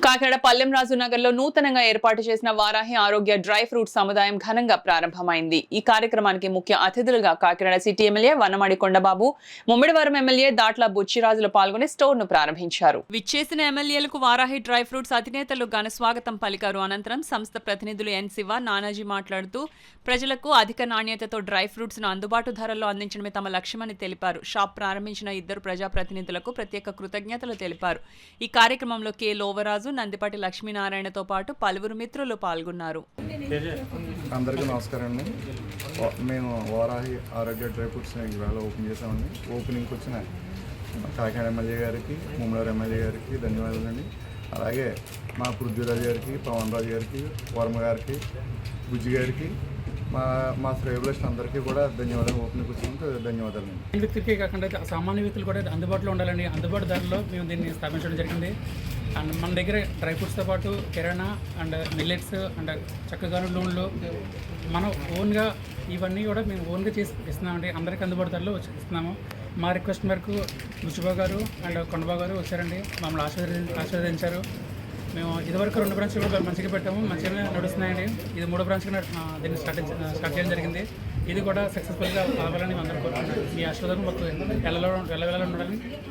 కాకినాడ పల్లెంరాజు నగర్లో నూతనంగా ఏర్పాటు చేసిన వారాహి ఆరోగ్య డ్రై ఫ్రూట్ సముదాయం ఘనంగా ప్రారంభమైంది. ఈ కార్యక్రమానికి ముఖ్య అతిథులుగా Kakinada city MLA Vanamadi Kondababu, Mummidivaram MLA Datla బుచ్చిరాజులు పాల్గొని స్టోర్ ను ప్రారంభించారు. విచ్చేసిన ఎమ్మెల్యేలకు వారాహి డ్రై ఫ్రూట్స్ అధినేతలు ఘన స్వాగతం పలికారు. అనంతరం సంస్థ ప్రతినిధులు ఎన్ శివ, నానాజీ మాట్లాడుతూ ప్రజలకు అధిక నాణ్యతతో డ్రై ఫ్రూట్స్ ను అందుబాటు ధరల్లో అందించడమే తమ లక్ష్యమని తెలిపారు. షాప్ ప్రారంభించిన ఇద్దరు ప్రజాప్రతినిధులకు ప్రత్యేక కృతజ్ఞతలు తెలిపారు. ఈ కార్యక్రమంలో కె లోవరాజు, నందిపాటి లక్ష్మీనారాయణతో పాటు పలువురు మిత్రులు పాల్గొన్నారు. అందరికీ నమస్కారం అండి. మేము వారాహి ఆరోగ్య డ్రై ఫ్రూట్స్ ఇవాళ ఓపెన్ చేసామండి. ఓపెనింగ్కి వచ్చిన కాకినాడ ఎమ్మెల్యే గారికి, ముమ్మడివారి ఎమ్మెల్యే గారికి ధన్యవాదాలండి. అలాగే మా పృథ్వీరాజు గారికి, పవన్ రాజు గారికి, వర్మ గారికి, బుజ్జి గారికి, మా శ్రేయబులస్ట్ అందరికీ కూడా ధన్యవాదాలు. ఓపెనింగ్ వచ్చినందుకు ధన్యవాదాలు. వ్యక్తులకే కాకుండా సామాన్య వ్యక్తులు కూడా అందుబాటులో ఉండాలండి. అందుబాటు ధరలో మేము దీన్ని స్థాపించడం జరిగింది. అండ్ మన దగ్గర డ్రై ఫ్రూట్స్తో పాటు కిరాణా అండ్ మిల్లెట్స్ అండ్ చక్కగాను నూనెలు మనం ఓన్గా ఇవన్నీ కూడా మేము ఓన్గా చేసి ఇస్తున్నామండి. అందరికీ అందుబాటు ధరలో ఇస్తున్నాము. మా రిక్వెస్ట్ మేరకు బుచ్చిబాబు గారు అండ్ కొండబాబు గారు వచ్చారండి, మమ్మల్ని ఆశీర్వదించారు. మేము ఇదివరకు 2 బ్రాంచ్లు కూడా మంచిగా పెట్టాము, మంచిగా నడుస్తున్నాయండి. ఇది 3వ బ్రాంచ్గా దీన్ని స్టార్ట్ చేయడం జరిగింది. ఇది కూడా సక్సెస్ఫుల్గా అవ్వాలని అందరూ కోరుకుంటున్నాం. మీ ఆశీర్వాదం మాకు వెళ్ళాలని ఉండాలని